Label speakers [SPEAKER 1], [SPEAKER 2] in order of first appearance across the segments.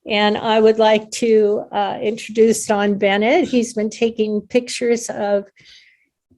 [SPEAKER 1] And I would like to introduce Don Bennett. He's been taking pictures of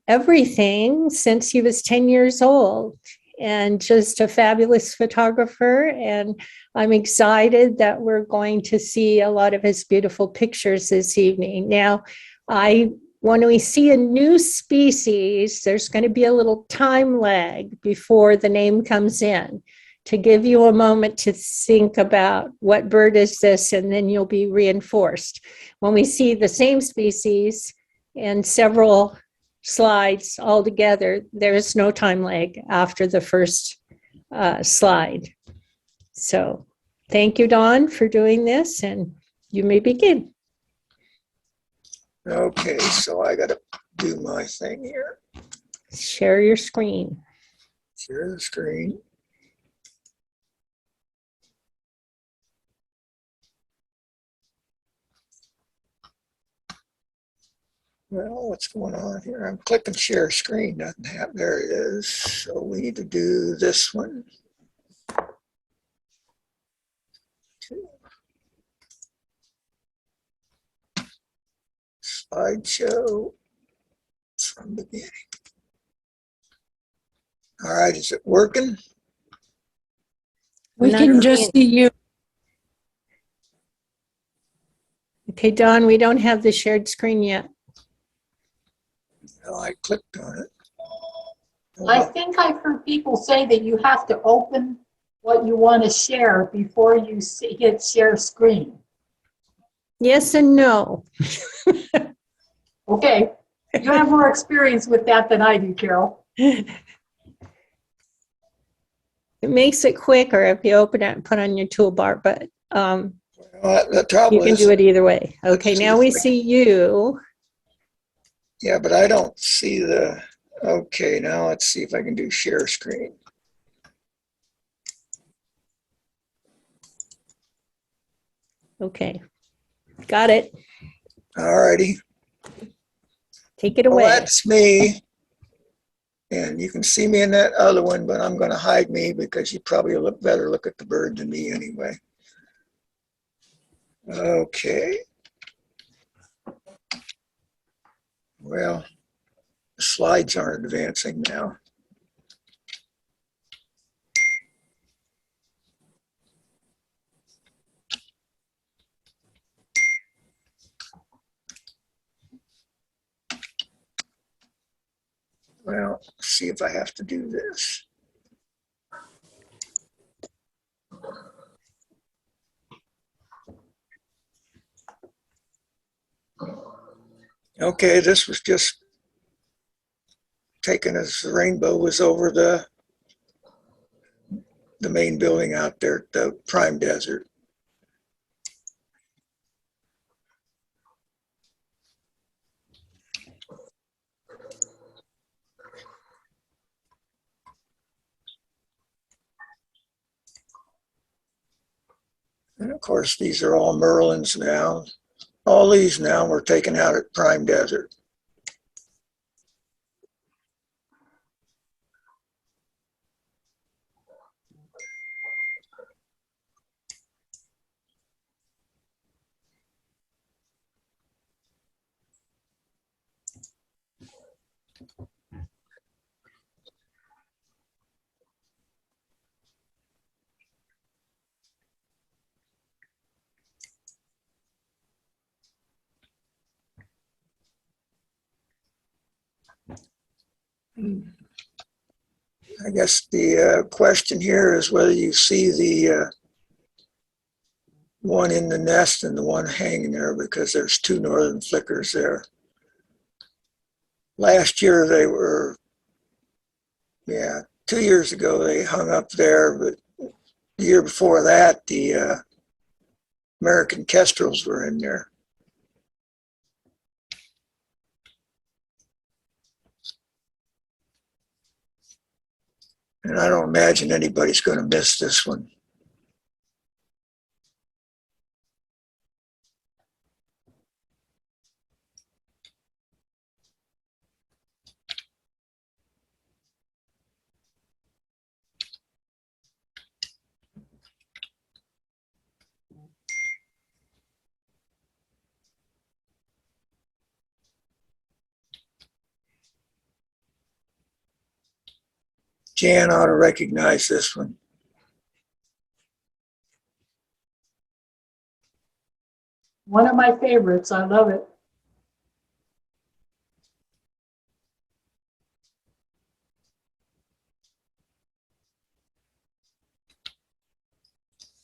[SPEAKER 1] everything since he was 10 years old, and just a fabulous photographer. And I'm excited that we're going to see a lot of his beautiful pictures this evening. Now, when we see a new species, there's going to be a little time lag before the name comes in, to give you a moment to think about what bird is this, and then you'll be reinforced. When we see the same species and several slides all together, there is no time lag after the first slide. So thank you, Don, for doing this, and you may begin.
[SPEAKER 2] Okay, so I got to do my thing here.
[SPEAKER 1] Share your screen.
[SPEAKER 2] Share the screen. Well, what's going on here? I'm clicking share screen, doesn't have, there it is. So we need to do this one. Slideshow from beginning. All right, is it working?
[SPEAKER 3] We can just see you.
[SPEAKER 1] Okay, Don, we don't have the shared screen yet.
[SPEAKER 2] Well, I clicked on it.
[SPEAKER 3] I think I've heard people say that you have to open what you want to share before you hit share screen.
[SPEAKER 1] Yes and no.
[SPEAKER 3] Okay, you have more experience with that than I do, Carol.
[SPEAKER 1] It makes it quicker if you open it and put on your toolbar, but
[SPEAKER 2] the trouble
[SPEAKER 1] you can
[SPEAKER 2] is,
[SPEAKER 1] do it either way. Okay, now we see you.
[SPEAKER 2] yeah, but I don't see the, okay, now let's see if I can do share screen.
[SPEAKER 1] Okay, got it.
[SPEAKER 2] All righty.
[SPEAKER 1] Take it away.
[SPEAKER 2] Well, that's me. And you can see me in that other one, but I'm going to hide me because you probably look better look at the bird than me anyway. Okay. Well, the slides aren't advancing now. Well, let's see if I have to do this. Okay, this was just taken as the rainbow was over the main building out there at the Prime Desert. And of course, these are all Merlins now. All these now were taken out at Prime Desert. I guess the question here is whether you see the one in the nest and the one hanging there, because there's two northern flickers there. Last year they were, 2 years ago they hung up there, but the year before that the American kestrels were in there. And I don't imagine anybody's going to miss this one. Jan ought to recognize this one.
[SPEAKER 3] One of my favorites. I love it.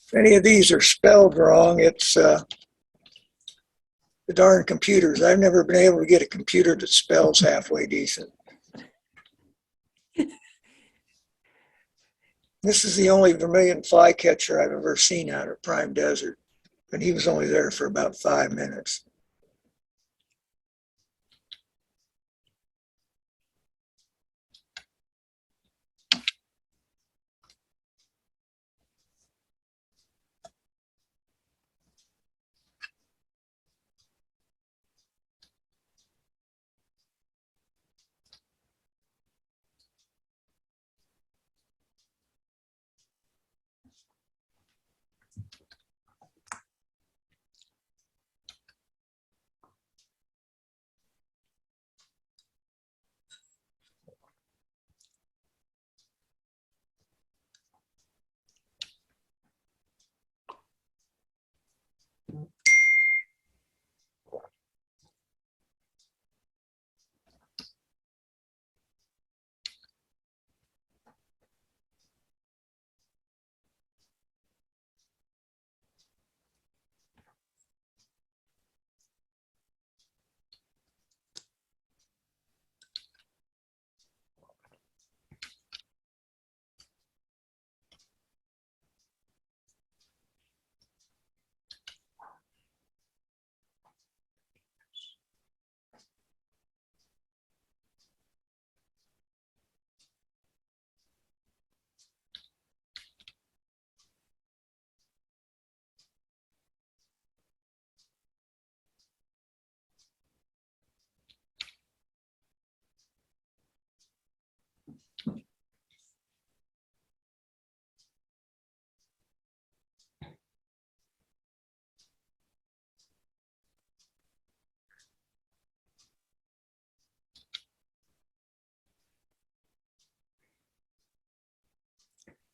[SPEAKER 2] If any of these are spelled wrong, it's the darn computers. I've never been able to get a computer that spells halfway decent. This is the only vermilion flycatcher I've ever seen out of Prime Desert, and he was only there for about 5 minutes.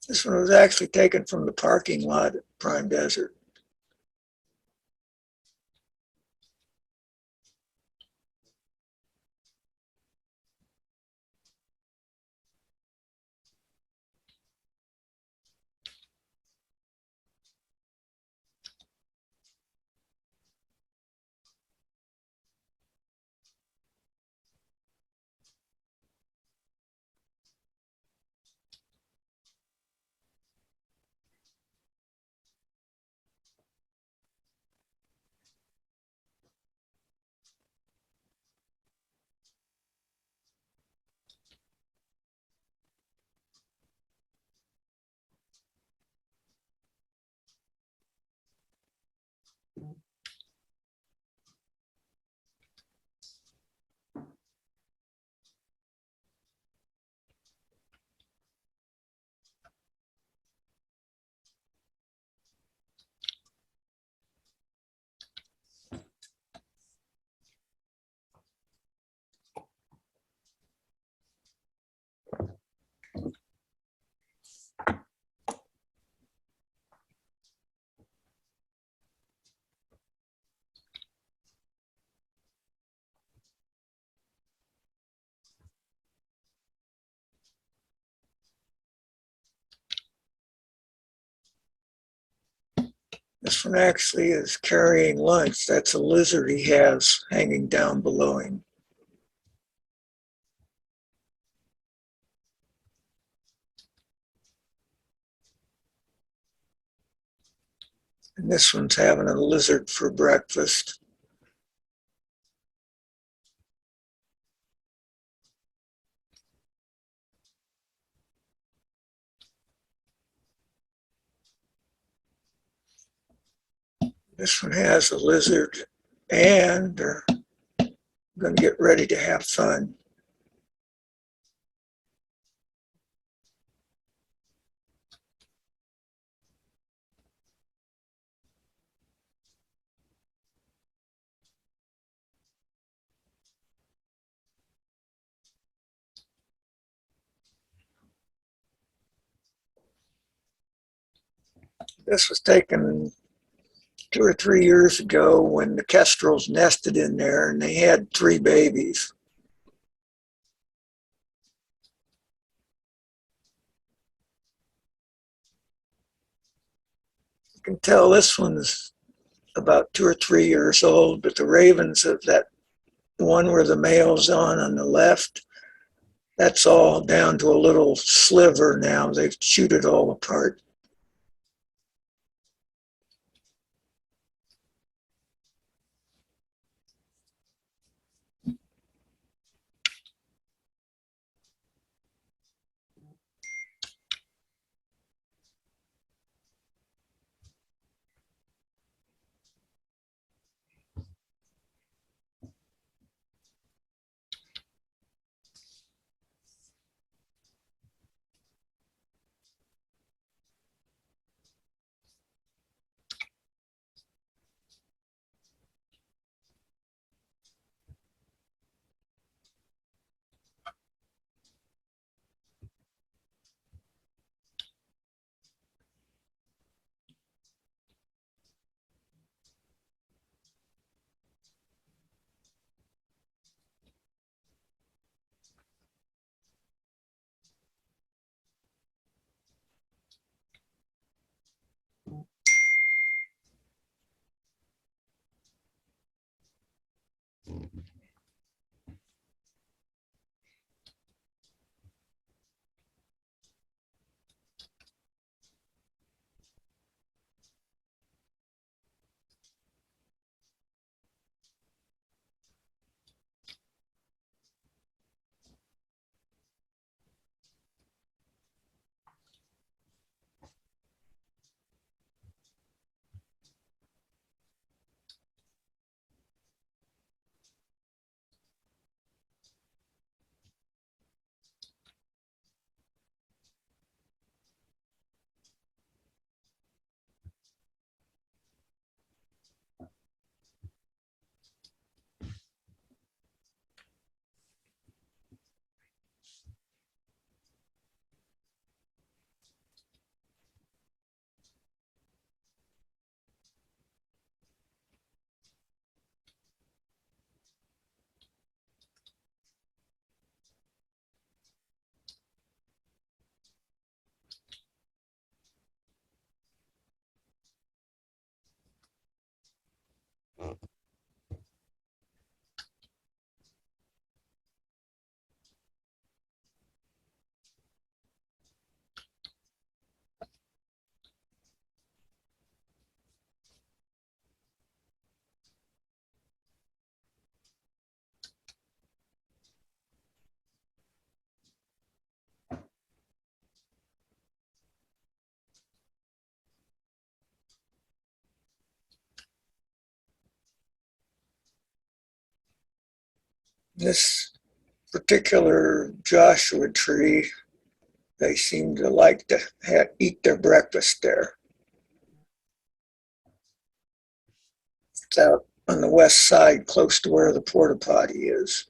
[SPEAKER 2] This one was actually taken from the parking lot at Prime Desert. This one actually is carrying lunch. That's a lizard he has hanging down below him. And this one's having a lizard for breakfast. This one has a lizard, and they're going to get ready to have fun. This was taken 2 or 3 years ago when the kestrels nested in there and they had 3 babies. You can tell this one's about 2 or 3 years old, but the ravens of that one where the male's on the left, that's all down to a little sliver now. They've chewed it all apart. This particular Joshua tree, they seem to like to eat their breakfast there. It's out on the west side, close to where the porta potty is.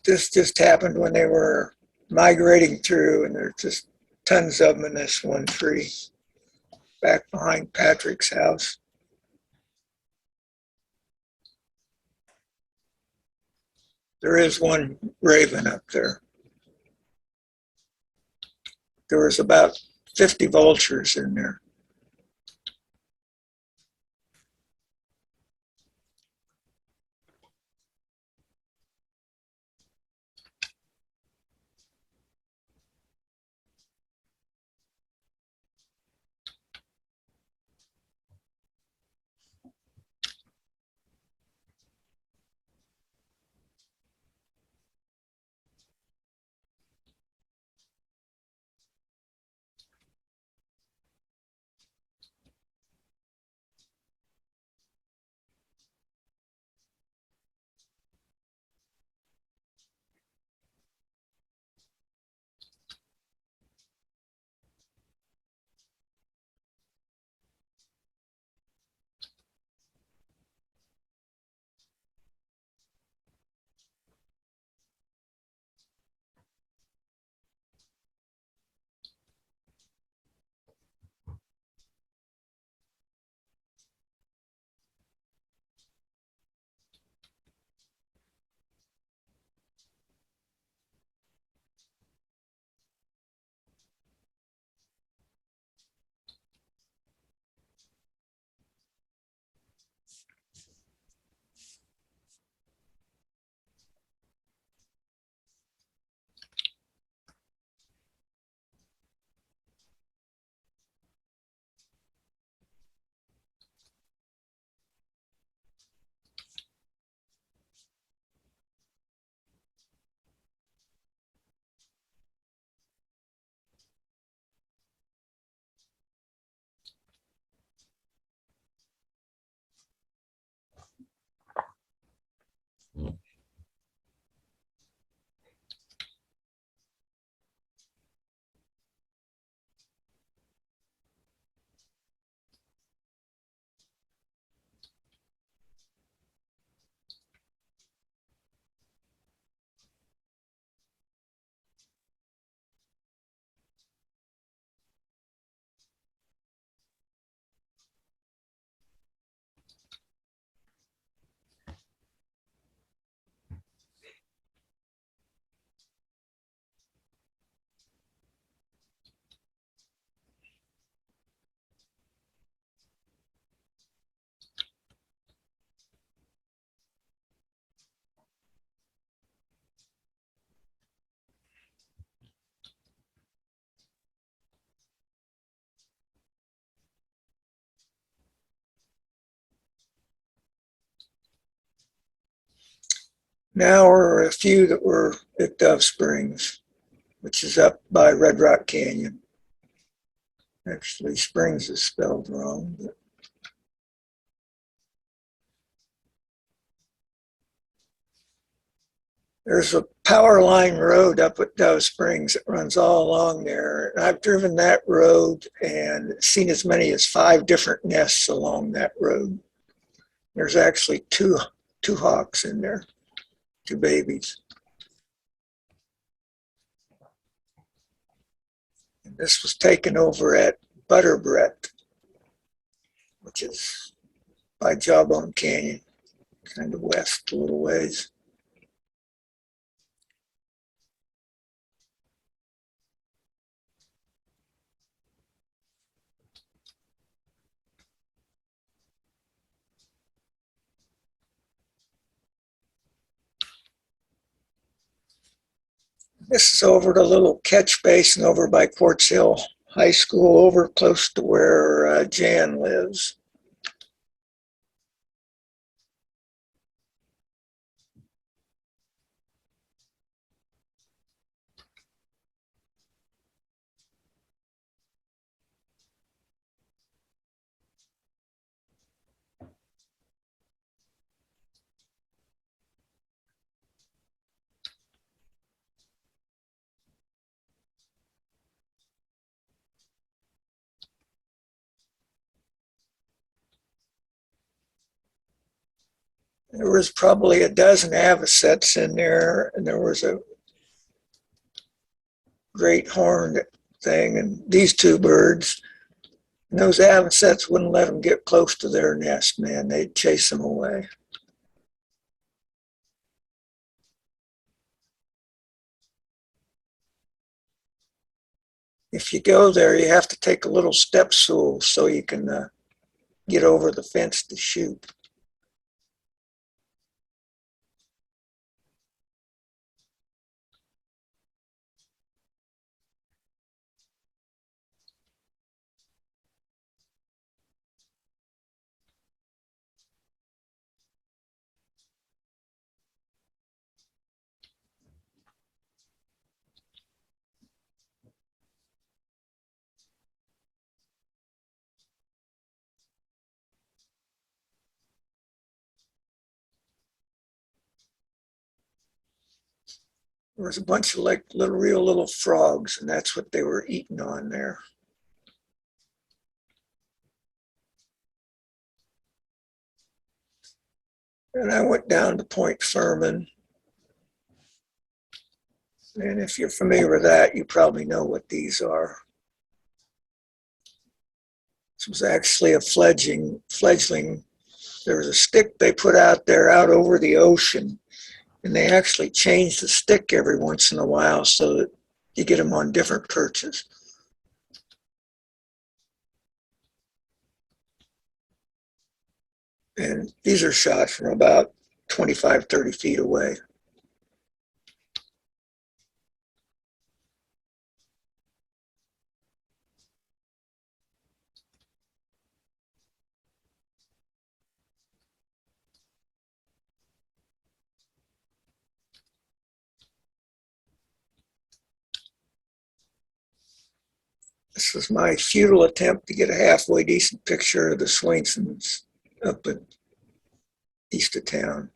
[SPEAKER 2] this just happened when they were migrating through, and there's just tons of them in this one tree back behind Patrick's house. There is one raven up there. There was about 50 vultures in there. Now we're a few that were at Dove Springs, which is up by Red Rock Canyon. Actually, Springs is spelled wrong. But there's a power line road up at Dove Springs that runs all along there. And I've driven that road and seen as many as 5 different nests along that road. There's actually two hawks in there, 2 babies. And this was taken over at Butterbrett, which is by Jawbone Canyon, kind of west a little ways. This is over the little catch basin over by Quartz Hill High School, over close to where Jan lives. There was probably a dozen avocets in there, and there was a great horned thing, and these two birds. And those avocets wouldn't let them get close to their nest, man. They'd chase them away. If you go there, you have to take a little step stool so you can get over the fence to shoot. There was a bunch of like real little frogs, and that's what they were eating on there. And I went down to Point Furman. And if you're familiar with that, you probably know what these are. This was actually a fledgling. There was a stick they put out there out over the ocean, and they actually change the stick every once in a while so that you get them on different perches. And these are shot from about 25, 30 feet away. This was my futile attempt to get a halfway decent picture of the Swainsons up in east of town.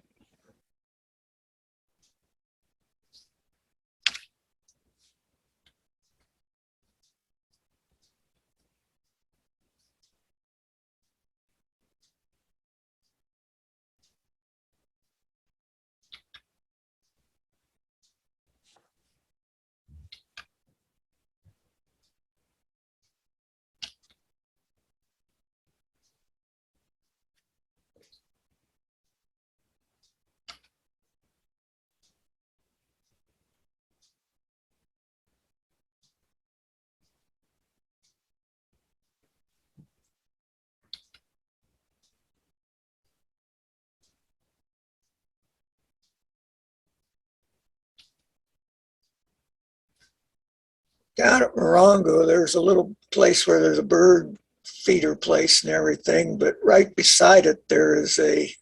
[SPEAKER 2] Down at Morongo, there's a little place where there's a bird feeder place and everything, but right beside it, there is a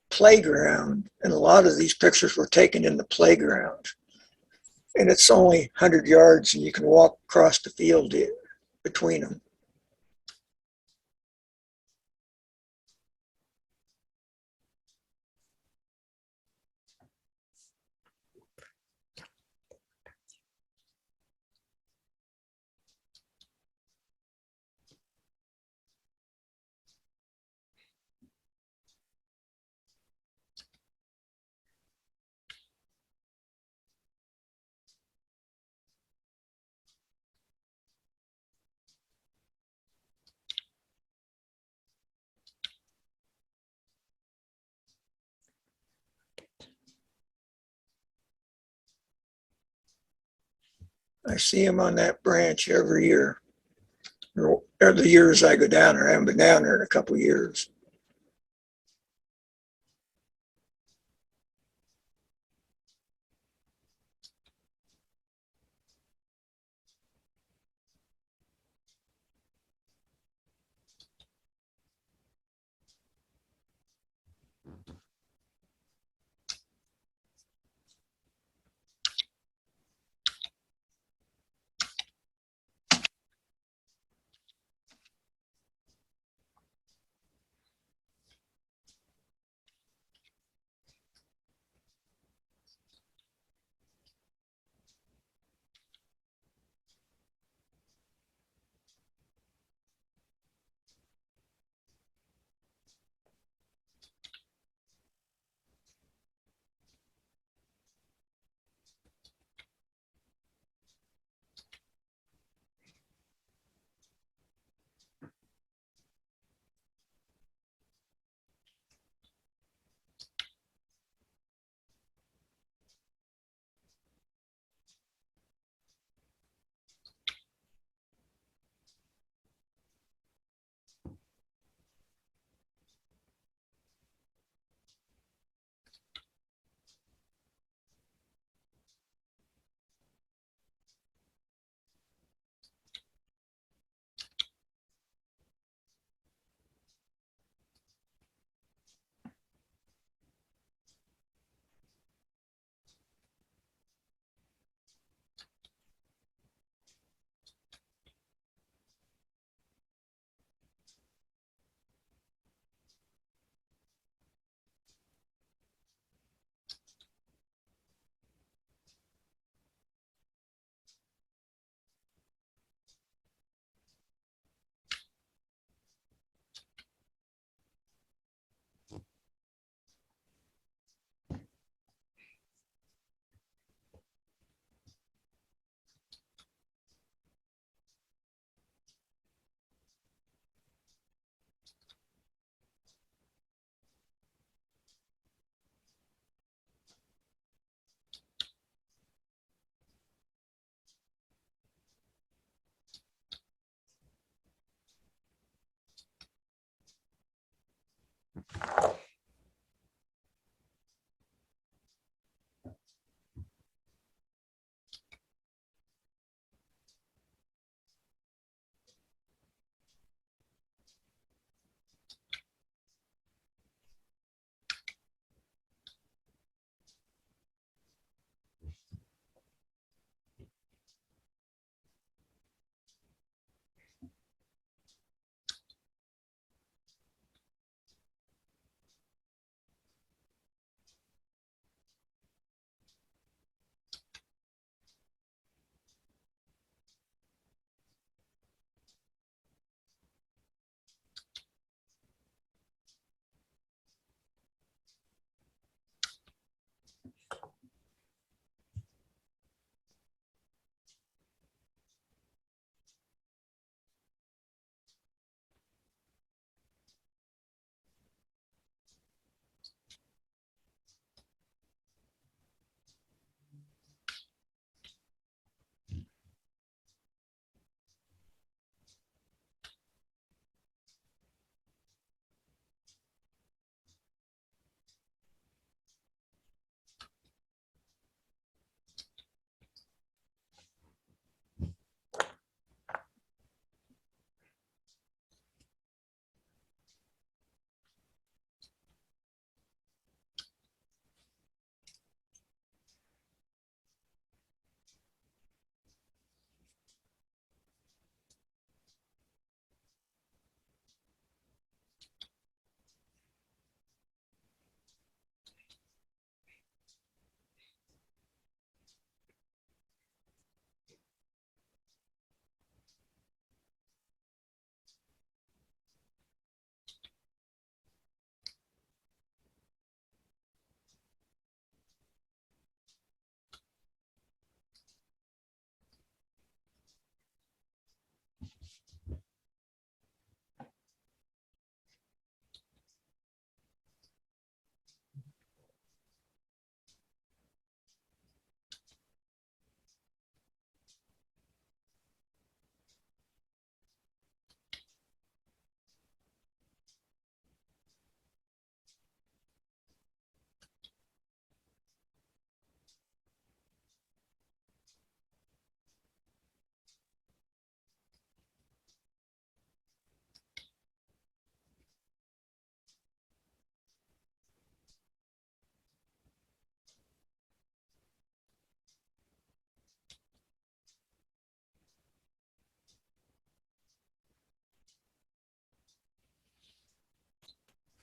[SPEAKER 2] playground. And a lot of these pictures were taken in the playground. And it's only 100 yards, and you can walk across the field between them. I see them on that branch every year. Or the years I go down there. I haven't been down there in a couple of years.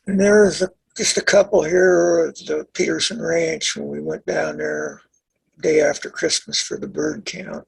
[SPEAKER 2] And there's just a couple here at the Peterson Ranch when we went down there day after Christmas for the bird count.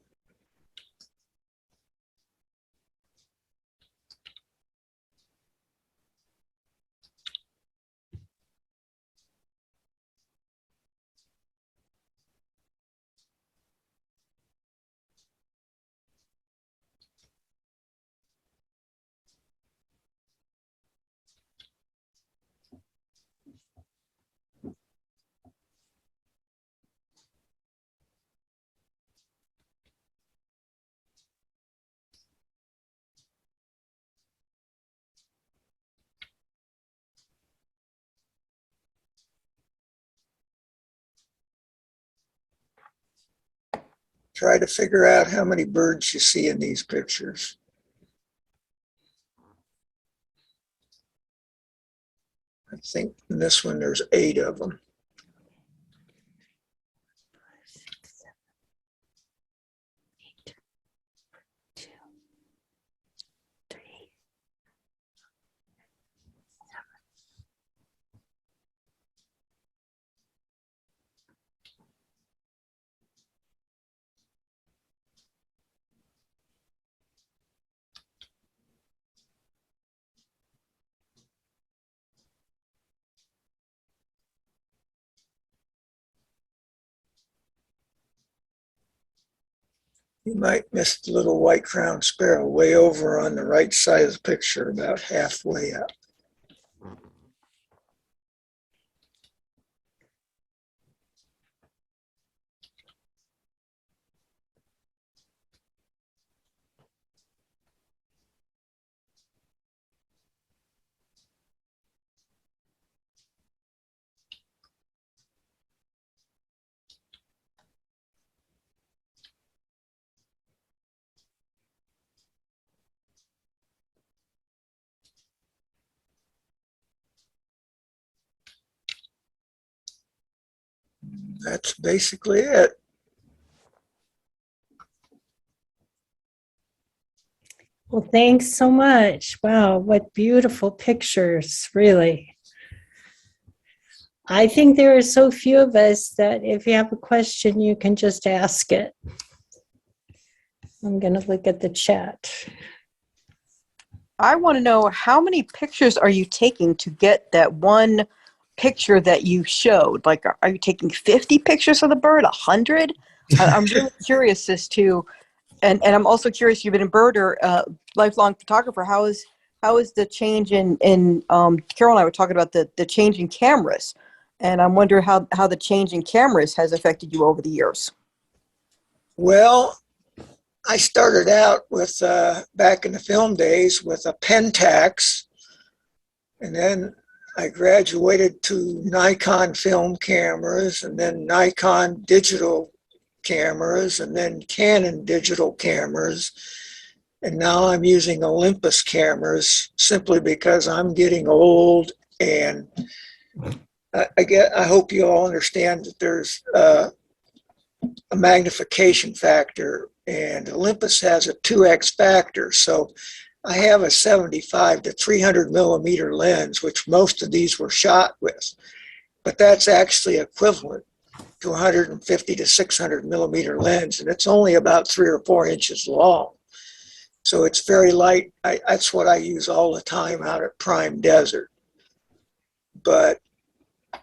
[SPEAKER 2] Try to figure out how many birds you see in these pictures. I think in this one there's 8 of them. You might miss the little white-crowned sparrow way over on the right side of the picture, about halfway up. That's basically it.
[SPEAKER 1] Well, thanks so much. Wow, what beautiful pictures, really. I think there are so few of us that if you have a question, you can just ask it. I'm going to look at the chat.
[SPEAKER 4] I want to know, how many pictures are you taking to get that one picture that you showed? Like, are you taking 50 pictures of the bird, 100? I'm really curious as to, and I'm also curious, you've been a birder, lifelong photographer. How is the change in Carol and I were talking about the change in cameras. And I'm wondering how the change in cameras has affected you over the years.
[SPEAKER 2] Well, I started out with, back in the film days, with a Pentax, and then I graduated to Nikon film cameras, and then Nikon digital cameras, and then Canon digital cameras. And now I'm using Olympus cameras simply because I'm getting old, and I hope you all understand that there's a magnification factor, and Olympus has a 2x factor. So I have a 75 to 300 millimeter lens, which most of these were shot with, but that's actually equivalent to 150 to 600 millimeter lens, and it's only about 3 or 4 inches long. So it's very light. That's what I use all the time out at Prime Desert. But,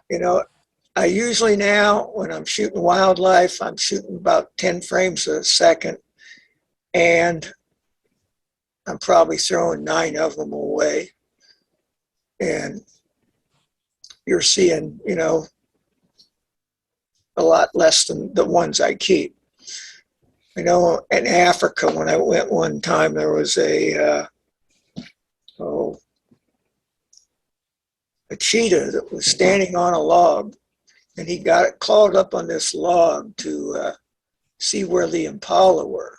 [SPEAKER 2] you know, I usually now, when I'm shooting wildlife, I'm shooting about 10 frames a second, and I'm probably throwing 9 of them away. And you're seeing, you know, a lot less than the ones I keep. You know, in Africa, when I went one time, there was a cheetah that was standing on a log, and he got it clawed up on this log to see where the impala were.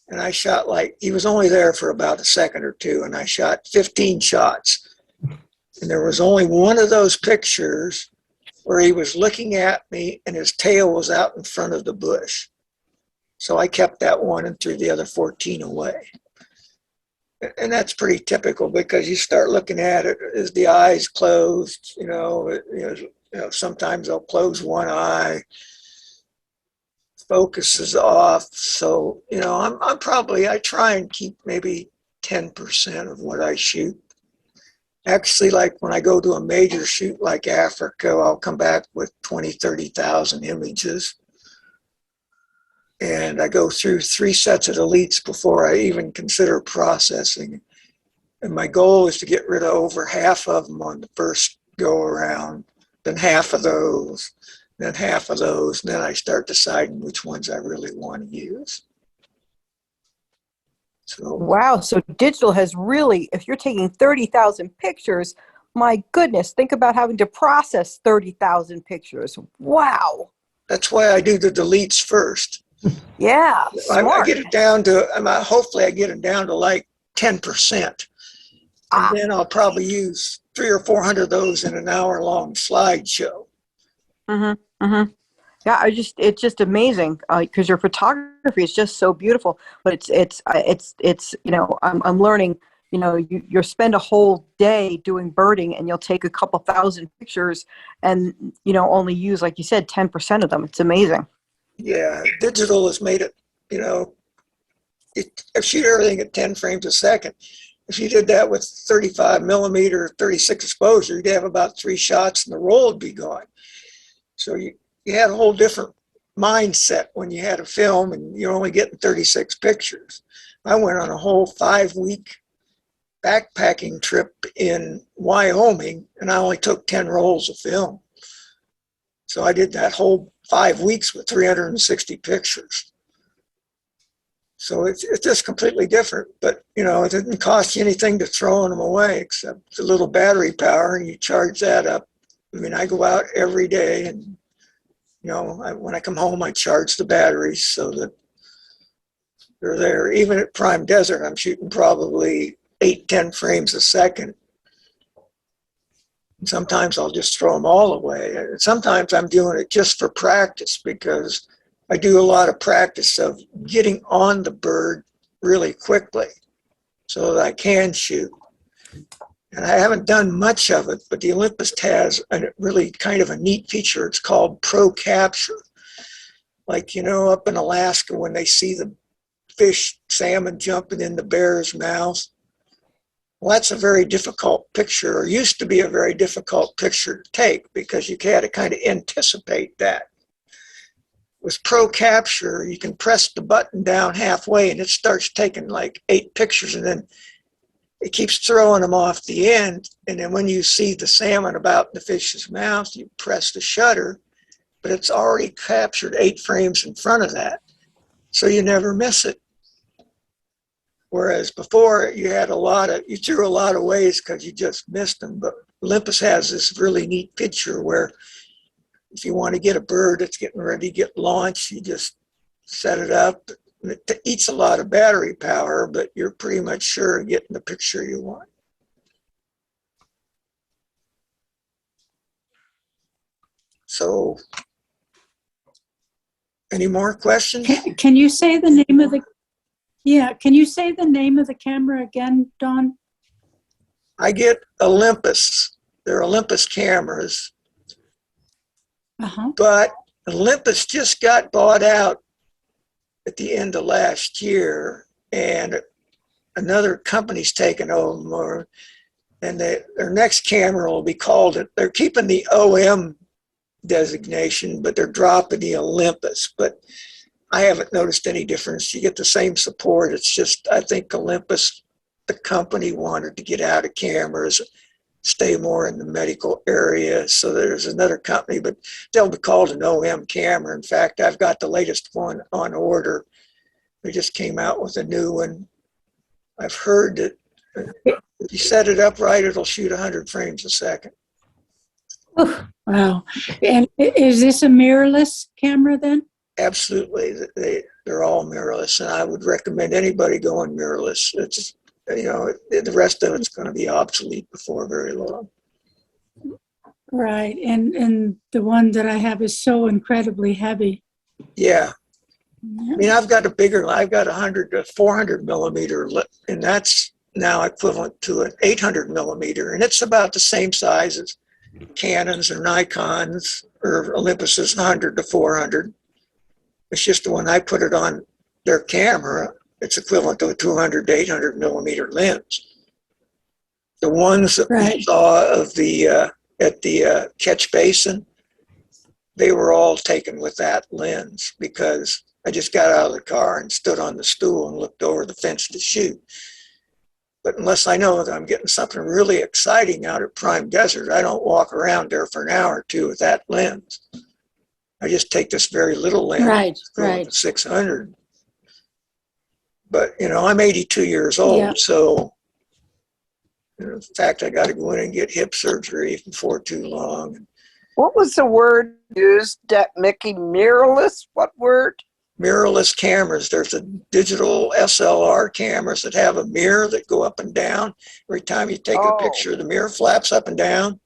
[SPEAKER 2] And I shot, like, he was only there for about a second or two, and I shot 15 shots. And there was only one of those pictures where he was looking at me and his tail was out in front of the bush. So I kept that one and threw the other 14 away. And that's pretty typical because you start looking at it as the eyes closed, sometimes they'll close one eye, focus is off. So, I try and keep maybe 10% of what I shoot. Actually, like when I go to a major shoot like Africa, I'll come back with 20, 30,000 images. And I go through 3 sets of deletes before I even consider processing. And my goal is to get rid of over half of them on the first go around, then half of those, then half of those. And then I start deciding which ones I really want to use. So,
[SPEAKER 4] Wow. So digital has really, if you're taking 30,000 pictures, my goodness, think about having to process 30,000 pictures. Wow.
[SPEAKER 2] that's why I do the deletes first.
[SPEAKER 4] Yeah.
[SPEAKER 2] I
[SPEAKER 4] Smart.
[SPEAKER 2] get it down to, hopefully I get it down to like 10%. And then I'll probably use 300 or 400 of those in an hour-long slideshow.
[SPEAKER 4] Mm-hmm. Mm-hmm. Yeah, it's just amazing because your photography is just so beautiful. But it's I'm learning. You spend a whole day doing birding, and you'll take a couple thousand pictures, and only use, like you said, 10% of them. It's amazing.
[SPEAKER 2] Yeah, digital has made it. I shoot everything at 10 frames a second. If you did that with 35 millimeter, 36 exposure, you'd have about 3 shots, and the roll would be gone. So you had a whole different mindset when you had a film and you're only getting 36 pictures. I went on a whole 5-week backpacking trip in Wyoming and I only took 10 rolls of film. So I did that whole 5 weeks with 360 pictures. So it's just completely different, but it didn't cost you anything to throw them away except the little battery power, and you charge that up. I go out every day and, when I come home, I charge the batteries so that they're there. Even at Prime Desert, I'm shooting probably 8-10 frames a second. And sometimes I'll just throw them all away. And sometimes I'm doing it just for practice because I do a lot of practice of getting on the bird really quickly so that I can shoot. And I haven't done much of it, but the Olympus has a really kind of a neat feature. It's called Pro Capture. Like, up in Alaska when they see the fish, salmon jumping in the bear's mouth. Well, that's a very difficult picture, or used to be a very difficult picture to take because you had to kind of anticipate that. With Pro Capture, you can press the button down halfway and it starts taking like 8 pictures, and then it keeps throwing them off the end. And then when you see the salmon about the fish's mouth, you press the shutter, but it's already captured 8 frames in front of that. So you never miss it. Whereas before you threw a lot of ways because you just missed them. But Olympus has this really neat feature where if you want to get a bird that's getting ready to get launched, you just set it up. It eats a lot of battery power, but you're pretty much sure of getting the picture you want. So, any more questions?
[SPEAKER 5] Can you say the name of the? Yeah, can you say the name of the camera again, Don?
[SPEAKER 2] I get Olympus. They're Olympus cameras, but Olympus just got bought out at the end of last year, and another company's taken over, and their next camera will be called, they're keeping the OM designation, but they're dropping the Olympus. But I haven't noticed any difference. You get the same support. It's just, I think Olympus, the company, wanted to get out of cameras, stay more in the medical area. So there's another company, but they'll be called an OM camera. In fact, I've got the latest one on order. They just came out with a new one. I've heard that if you set it up right, it'll shoot 100 frames a second.
[SPEAKER 5] Wow. And is this a mirrorless camera then?
[SPEAKER 2] Absolutely. They're all mirrorless, and I would recommend anybody going mirrorless. It's, the rest of it's going to be obsolete before very long.
[SPEAKER 5] Right. And the one that I have is so incredibly heavy.
[SPEAKER 2] Yeah. I've got a 100 to 400 millimeter, and that's now equivalent to an 800 millimeter, and it's about the same size as Canons or Nikons or Olympus's 100 to 400. It's just that when I put it on their camera, it's equivalent to a 200 to 800 millimeter lens. The ones that we saw of the at the catch basin, they were all taken with that lens because I just got out of the car and stood on the stool and looked over the fence to shoot. But unless I know that I'm getting something really exciting out at Prime Desert, I don't walk around there for an hour or two with that lens. I just take this very little lens,
[SPEAKER 5] Right.
[SPEAKER 2] 600. But, you know, I'm 82 years old, so in fact, I got to go in and get hip surgery before too long.
[SPEAKER 6] What was the word used, that Mickey? Mirrorless? What word?
[SPEAKER 2] Mirrorless cameras. There's a digital SLR cameras that have a mirror that go up and down. Every time you take a picture, the mirror flaps up and down.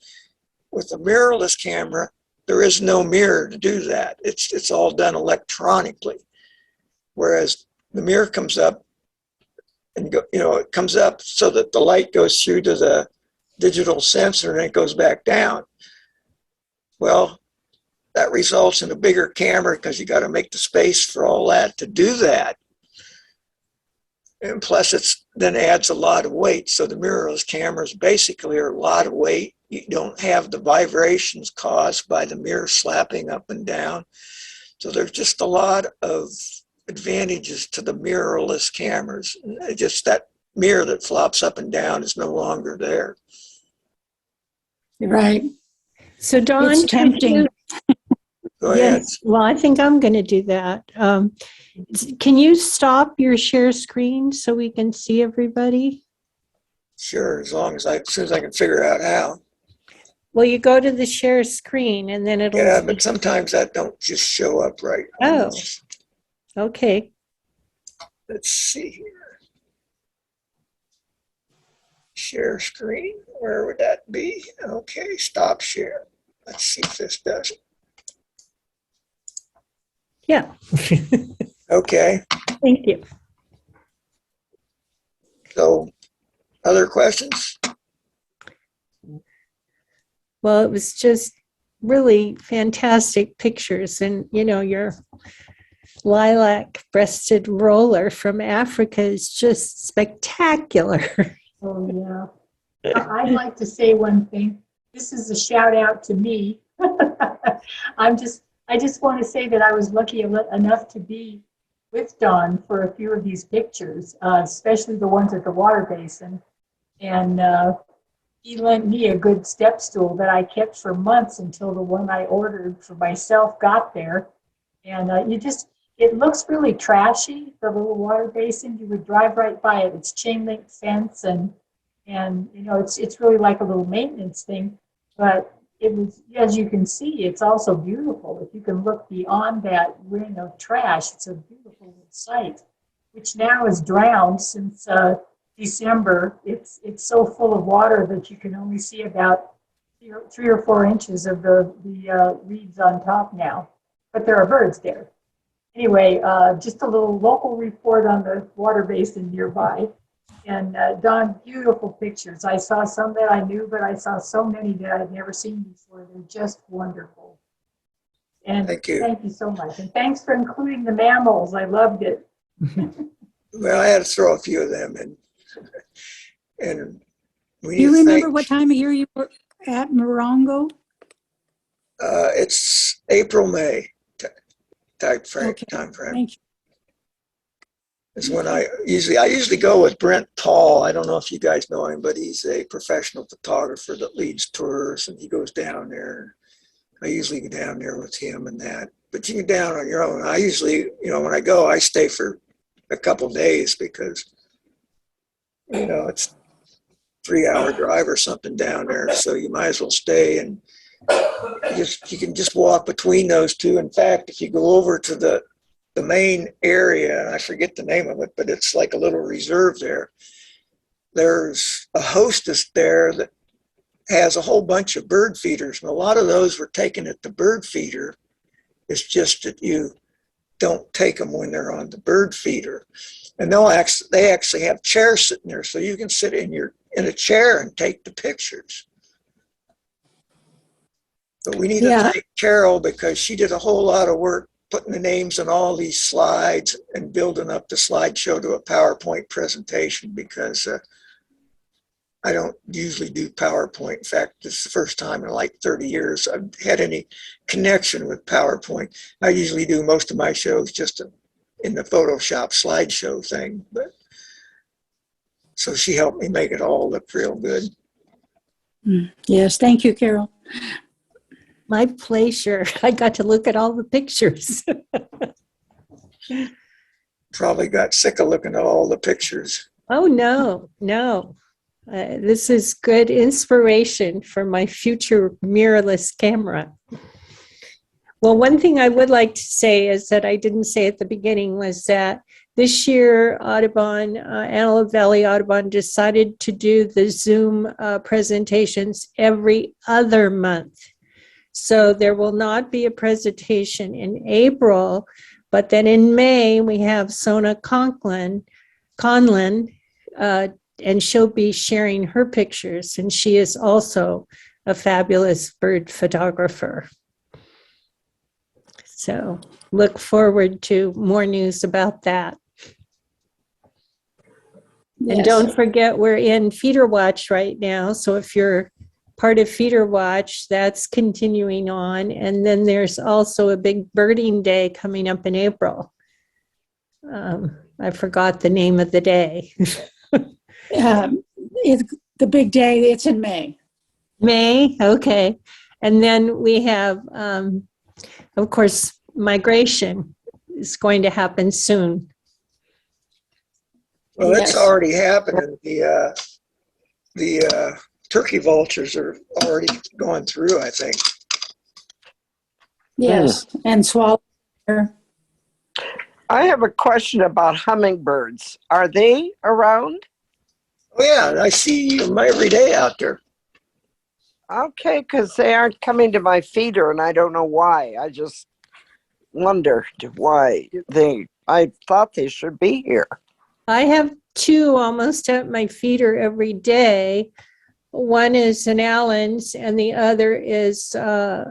[SPEAKER 2] With a mirrorless camera, there is no mirror to do that. It's all done electronically. Whereas the mirror comes up and it comes up so that the light goes through to the digital sensor and it goes back down. Well, that results in a bigger camera because you got to make the space for all that to do that. And plus it's then adds a lot of weight. So the mirrorless cameras basically are a lot of weight. You don't have the vibrations caused by the mirror slapping up and down. So there's just a lot of advantages to the mirrorless cameras. Just that mirror that flops up and down is no longer there.
[SPEAKER 5] Right.
[SPEAKER 1] So Don,
[SPEAKER 5] It's tempting.
[SPEAKER 2] Go ahead.
[SPEAKER 1] yes, well, I think I'm going to do that. Can you stop your share screen so we can see everybody?
[SPEAKER 2] Sure, as soon as I can figure out how.
[SPEAKER 1] Well, you go to the share screen and then it'll.
[SPEAKER 2] Yeah, but sometimes that don't just show up right.
[SPEAKER 1] Oh, okay.
[SPEAKER 2] Let's see here. Share screen, where would that be? Okay, stop share. Let's see if this does it.
[SPEAKER 1] Yeah.
[SPEAKER 2] Okay,
[SPEAKER 1] Thank you.
[SPEAKER 2] so other questions?
[SPEAKER 1] Well, it was just really fantastic pictures. And, your lilac breasted roller from Africa is just spectacular.
[SPEAKER 3] Oh, yeah. I'd like to say one thing. This is a shout out to me. I just want to say that I was lucky enough to be with Don for a few of these pictures, especially the ones at the water basin. And he lent me a good step stool that I kept for months until the one I ordered for myself got there. And it looks really trashy, the little water basin. You would drive right by it. It's chain link fence and it's really like a little maintenance thing. But it was, as you can see, it's also beautiful. If you can look beyond that ring of trash, it's a beautiful little site, which now is drowned since December. It's so full of water that you can only see about 3 or 4 inches of the reeds on top now. But there are birds there. Anyway, just a little local report on the water basin nearby. And Don, beautiful pictures. I saw some that I knew, but I saw so many that I'd never seen before. They're just wonderful. And
[SPEAKER 2] Thank you.
[SPEAKER 3] Thank you so much. And thanks for including the mammals. I loved it.
[SPEAKER 2] Well, I had to throw a few of them in. And we
[SPEAKER 5] Do you
[SPEAKER 2] need to
[SPEAKER 5] remember
[SPEAKER 2] thank-
[SPEAKER 5] what time of year you were at Morongo?
[SPEAKER 2] It's April, May time frame.
[SPEAKER 5] Okay.
[SPEAKER 2] Time frame.
[SPEAKER 5] Thank you.
[SPEAKER 2] Is when I usually go with Brent Paul. I don't know if you guys know him, but he's a professional photographer that leads tours, and he goes down there. I usually go down there with him and that. But you can go down on your own. I usually, when I go, I stay for a couple days because, it's 3-hour drive or something down there. So you might as well stay and you can just walk between those two. In fact, if you go over to the main area, I forget the name of it, but it's like a little reserve there. There's a hostess there that has a whole bunch of bird feeders, and a lot of those were taken at the bird feeder. It's just that you don't take them when they're on the bird feeder. And they actually have chairs sitting there, so you can sit in a chair and take the pictures. But we need to
[SPEAKER 1] Yeah.
[SPEAKER 2] thank Carol because she did a whole lot of work putting the names on all these slides and building up the slideshow to a PowerPoint presentation, because I don't usually do PowerPoint. In fact, this is the first time in like 30 years I've had any connection with PowerPoint. I usually do most of my shows just in the Photoshop slideshow thing. But so she helped me make it all look real good.
[SPEAKER 5] Yes, thank you, Carol.
[SPEAKER 1] My pleasure. I got to look at all the pictures.
[SPEAKER 2] Probably got sick of looking at all the pictures.
[SPEAKER 1] Oh, no. This is good inspiration for my future mirrorless camera. Well, one thing I would like to say is that I didn't say at the beginning was that this year, Audubon, Antelope Valley Audubon decided to do the Zoom presentations every other month. So there will not be a presentation in April, but then in May, we have Sona Conlon, and she'll be sharing her pictures, and she is also a fabulous bird photographer. So look forward to more news about that. And
[SPEAKER 5] Yes.
[SPEAKER 1] don't forget, we're in Feeder Watch right now. So if you're part of Feeder Watch, that's continuing on. And then there's also a big birding day coming up in April. I forgot the name of the day.
[SPEAKER 5] It's the big day. It's in May.
[SPEAKER 1] May, okay. And then we have, of course, migration is going to happen soon.
[SPEAKER 2] Well, it's
[SPEAKER 1] Yes.
[SPEAKER 2] already happening. The turkey vultures are already going through, I think.
[SPEAKER 5] Yes, and swallow.
[SPEAKER 6] I have a question about hummingbirds. Are they around?
[SPEAKER 2] Oh yeah, I see them every day out there.
[SPEAKER 6] Okay, because they aren't coming to my feeder, and I don't know why. I just wondered why I thought they should be here.
[SPEAKER 1] I have two almost at my feeder every day. One is an Allen's and the other is Anna's.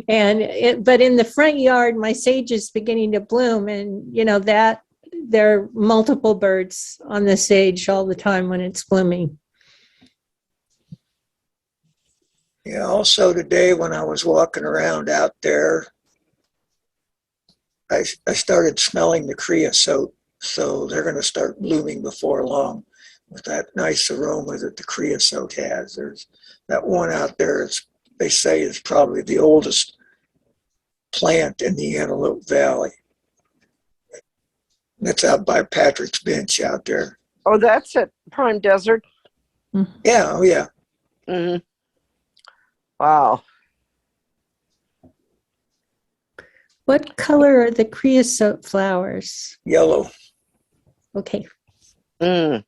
[SPEAKER 1] But in the front yard, my sage is beginning to bloom, and that there are multiple birds on the sage all the time when it's blooming.
[SPEAKER 2] Yeah, also today when I was walking around out there, I started smelling the creosote, so they're going to start blooming before long with that nice aroma that the creosote has. There's that one out there, they say is probably the oldest plant in the Antelope Valley. That's out by Patrick's Bench out there.
[SPEAKER 6] Oh, that's at Prime Desert?
[SPEAKER 2] Yeah, oh yeah.
[SPEAKER 6] Mm-hmm. Wow.
[SPEAKER 1] What color are the creosote flowers?
[SPEAKER 2] Yellow.
[SPEAKER 1] Okay.
[SPEAKER 6] Mm.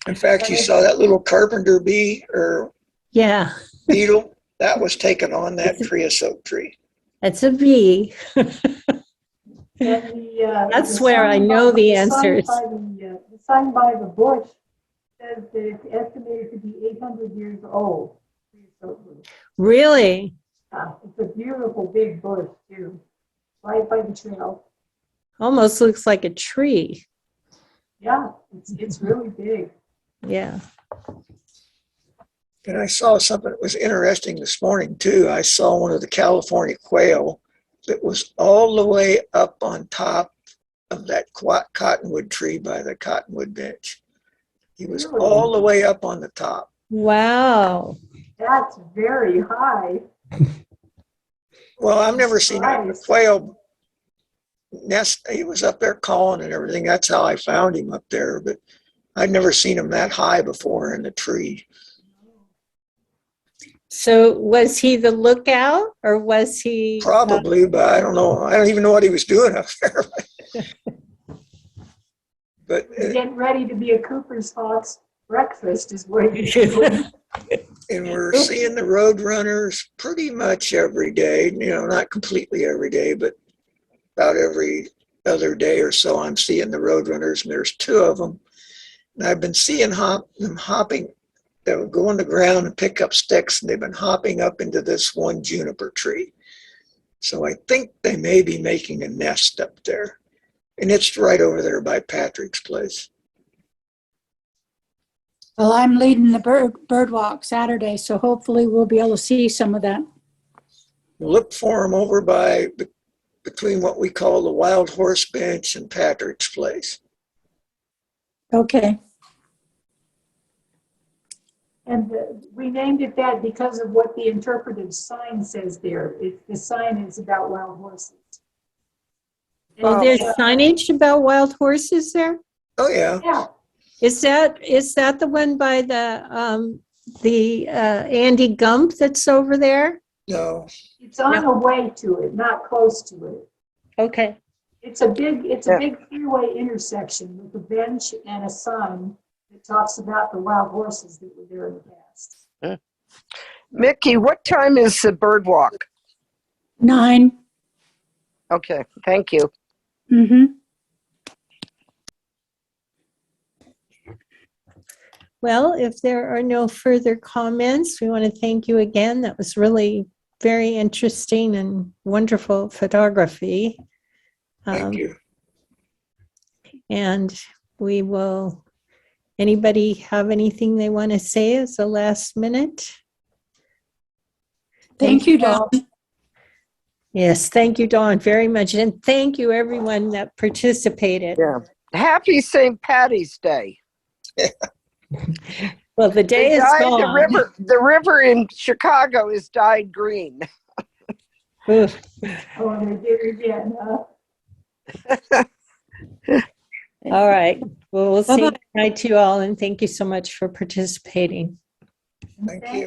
[SPEAKER 2] In fact, you saw that little carpenter bee or
[SPEAKER 1] Yeah,
[SPEAKER 2] beetle that was taken on that creosote tree.
[SPEAKER 1] that's a bee.
[SPEAKER 3] That's
[SPEAKER 1] where I know the answers.
[SPEAKER 3] The sign by the bush says that it's estimated to be 800 years old.
[SPEAKER 1] Really?
[SPEAKER 3] It's a beautiful big bush too, right by the trail.
[SPEAKER 1] Almost looks like a tree.
[SPEAKER 3] Yeah, it's really big.
[SPEAKER 1] Yeah.
[SPEAKER 2] And I saw something that was interesting this morning too. I saw one of the California quail that was all the way up on top of that cottonwood tree by the cottonwood bench. He was
[SPEAKER 3] Really?
[SPEAKER 2] all the way up on the top.
[SPEAKER 1] Wow.
[SPEAKER 3] That's very high.
[SPEAKER 2] Well, I've never seen a
[SPEAKER 3] Nice.
[SPEAKER 2] quail nest. He was up there calling and everything. That's how I found him up there. But I'd never seen him that high before in the tree.
[SPEAKER 1] So was he the lookout or was he?
[SPEAKER 2] Probably, but I don't know. I don't even know what he was doing up there. But
[SPEAKER 3] He's getting ready to be a Cooper's Hawk's breakfast is what he's doing.
[SPEAKER 2] And we're seeing the road runners pretty much every day, not completely every day, but about every other day or so. I'm seeing the road runners, and there's 2 of them. And I've been seeing them hopping. They would go on the ground and pick up sticks, and they've been hopping up into this one juniper tree. So I think they may be making a nest up there. And it's right over there by Patrick's place.
[SPEAKER 5] Well, I'm leading the bird walk Saturday, so hopefully we'll be able to see some of that.
[SPEAKER 2] Look for them over by between what we call the Wild Horse Bench and Patrick's place.
[SPEAKER 5] Okay.
[SPEAKER 3] And we named it that because of what the interpretive sign says there. The sign is about wild horses.
[SPEAKER 1] Well, there's signage about wild horses there.
[SPEAKER 2] Oh yeah.
[SPEAKER 3] Yeah,
[SPEAKER 1] Is that the one by the Andy Gump that's over there?
[SPEAKER 2] No.
[SPEAKER 3] it's on the way to it, not close to it.
[SPEAKER 1] Okay.
[SPEAKER 3] It's a big freeway intersection with a bench and a sign that talks about the wild horses that were there in the past.
[SPEAKER 6] Mickey, what time is the bird walk?
[SPEAKER 5] 9.
[SPEAKER 6] Okay, thank you.
[SPEAKER 5] Mm-hmm.
[SPEAKER 1] Well, if there are no further comments, we want to thank you again. That was really very interesting and wonderful photography.
[SPEAKER 2] Thank you.
[SPEAKER 1] And we will, anybody have anything they want to say as a last minute?
[SPEAKER 5] Thank you, Dawn.
[SPEAKER 1] Yes, thank you, Dawn, very much. And thank you, everyone that participated.
[SPEAKER 6] Yeah. Happy St. Patty's Day.
[SPEAKER 1] Well, the day is gone.
[SPEAKER 6] The river in Chicago is dyed green.
[SPEAKER 1] Oof.
[SPEAKER 3] Oh, they did it again, huh?
[SPEAKER 1] All right. Well, we'll say
[SPEAKER 5] Bye-bye.
[SPEAKER 1] good night to you all, and thank you so much for participating.
[SPEAKER 2] Thank you.